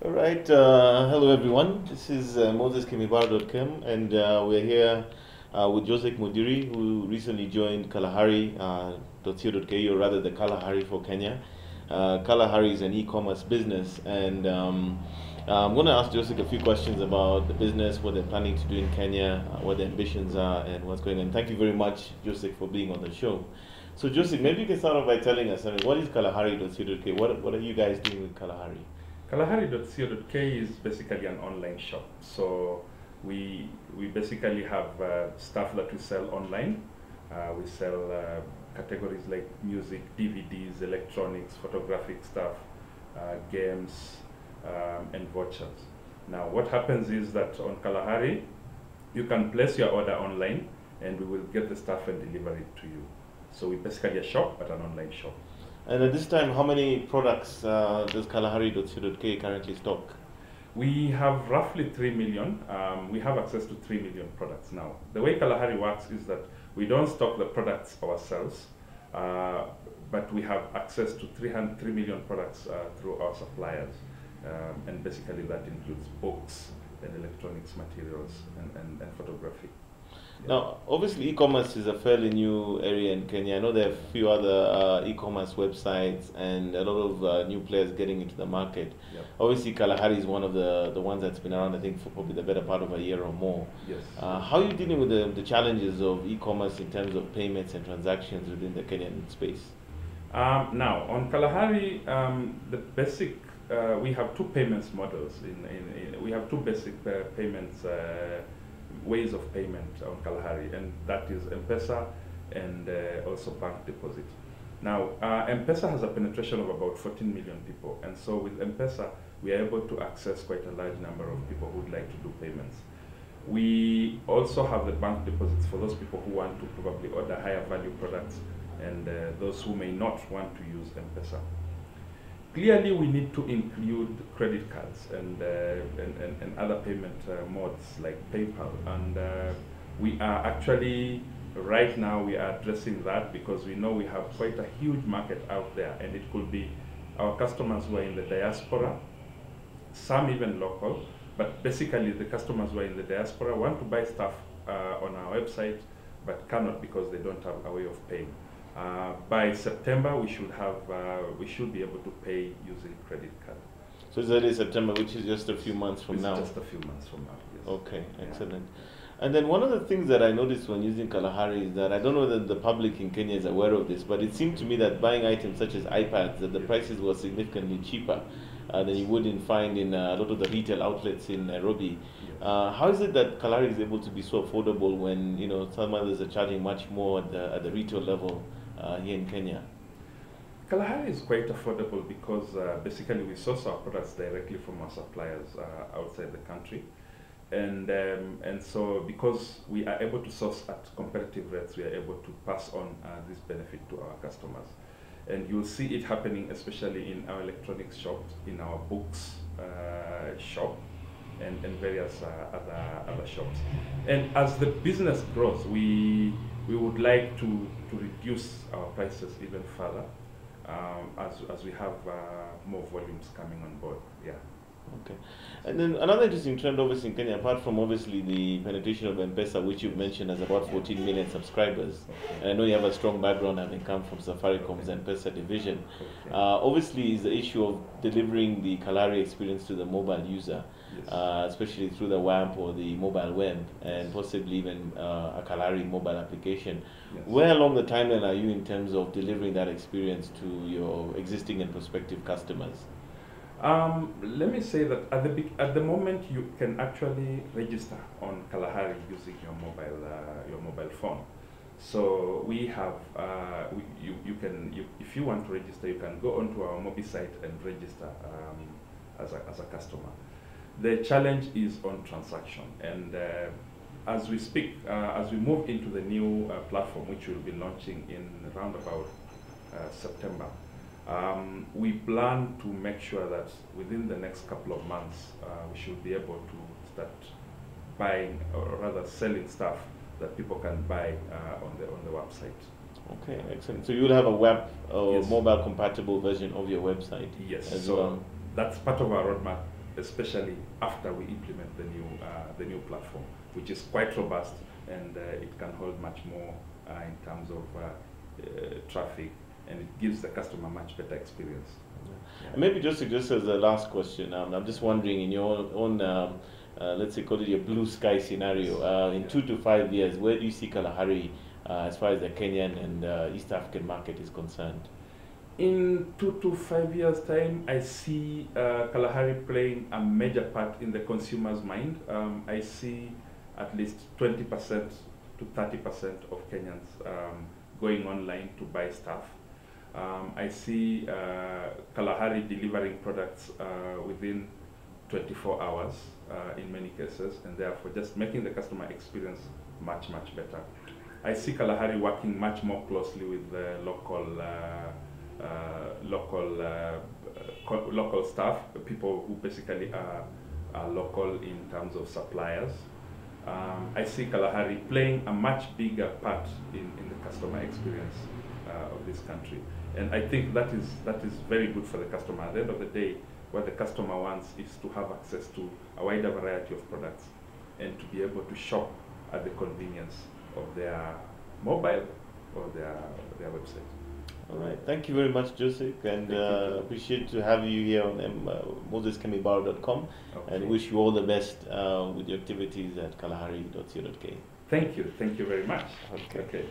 All right. Hello, everyone. This is MosesKimibar.com, and we're here with Joseck Mudiri, who recently joined Kalahari .co.ke, or rather the Kalahari for Kenya. Kalahari is an e-commerce business, and I'm going to ask Joseck a few questions about the business, what they're planning to do in Kenya, what their ambitions are, and what's going on. Thank you very much, Joseck, for being on the show. So, Joseck, maybe you can start off by telling us, what is Kalahari .co.ke? What are you guys doing with Kalahari? Kalahari.co.k is basically an online shop. So we basically have stuff that we sell online. We sell categories like music, DVDs, electronics, photographic stuff, games, and vouchers. Now, what happens is that on Kalahari, you can place your order online, and we will get the stuff and deliver it to you. So we're basically a shop, but an online shop. And at this time, how many products does Kalahari.co.ke currently stock? We have roughly 3 million. We have access to 3 million products now. The way Kalahari works is that we don't stock the products ourselves, but we have access to 3 million products through our suppliers. And basically that includes books and electronics materials and photography. Now, obviously, e-commerce is a fairly new area in Kenya. I know there are a few other e-commerce websites and a lot of new players getting into the market. Yep. Obviously, Kalahari is one of the ones that's been around, I think, for probably the better part of a year or more. Yes. How are you dealing with the challenges of e-commerce in terms of payments and transactions within the Kenyan space? Now, on Kalahari, the basic, we have two payments models. We have two basic payments ways of payment on Kalahari, and that is m-pesa and also bank deposit. Now, m-pesa has a penetration of about 14 million people, and so with m-pesa, we are able to access quite a large number of people who would like to do payments. We also have the bank deposits for those people who want to probably order higher value products and those who may not want to use m-pesa. Clearly, we need to include credit cards and other payment modes like PayPal. And we are actually, right now, we are addressing that because we know we have quite a huge market out there, and it could be our customers who are in the diaspora, some even local, but basically the customers who are in the diaspora want to buy stuff on our website, but cannot because they don't have a way of paying. By September, we should be able to pay using credit card. So it's early September, which is just a few months from now. Just a few months from now. Yes. Okay, excellent. And then one of the things that I noticed when using Kalahari is that I don't know whether the public in Kenya is aware of this, but it seemed to me that buying items such as iPads, that the prices were significantly cheaper than you would find in a lot of the retail outlets in Nairobi. How is it that Kalahari is able to be so affordable when some others are charging much more at the retail level here in Kenya? Kalahari is quite affordable because basically we source our products directly from our suppliers outside the country. And so because we are able to source at competitive rates, we are able to pass on this benefit to our customers. And you'll see it happening especially in our electronics shop, in our books shop, and various other shops. And as the business grows, we would like to reduce our prices even further as we have more volumes coming on board. Yeah. Okay. And then another interesting trend obviously in Kenya, apart from obviously the penetration of m-pesa, which you've mentioned has about 14 million subscribers. Okay. And I know you have a strong background having come from Safaricom's m-pesa division. Okay. Obviously is the issue of delivering the Kalahari experience to the mobile user, yes. Especially through the WAMP or the mobile web, and possibly even a Kalahari mobile application. Yes. Where along the timeline are you in terms of delivering that experience to your existing and prospective customers? Let me say that at the moment you can actually register on Kalahari using your mobile phone. So we have if you want to register, you can go onto our mobile site and register as a customer. The challenge is on transaction, and as we speak, as we move into the new platform, which we'll be launching in around about September. We plan to make sure that within the next couple of months, we should be able to start buying, or rather selling stuff that people can buy on the website. Okay, excellent. So you'll have a web or yes. mobile compatible version of your website. Yes. As so well. That's part of our roadmap especially after we implement the new platform, which is quite robust, and it can hold much more in terms of traffic, and it gives the customer much better experience. Yeah. And maybe just as a last question, I'm just wondering, in your own let's say, call it your blue sky scenario, in 2 to 5 years, where do you see Kalahari as far as the Kenyan and East African market is concerned? In 2 to 5 years' time, I see Kalahari playing a major part in the consumer's mind. I see at least 20% to 30% of Kenyans going online to buy stuff. I see Kalahari delivering products within 24 hours in many cases, and therefore just making the customer experience much better. I see Kalahari working much more closely with the local staff, people who basically are local in terms of suppliers. I see Kalahari playing a much bigger part in the customer experience of this country, and I think that is very good for the customer. At the end of the day, what the customer wants is to have access to a wider variety of products and to be able to shop at the convenience of their mobile or their website. All right. Thank you very much, Joseck, and appreciate to have you here on MosesKemibaro.com, okay, and wish you all the best with your activities at kalahari.co.ke. Thank you very much. Okay.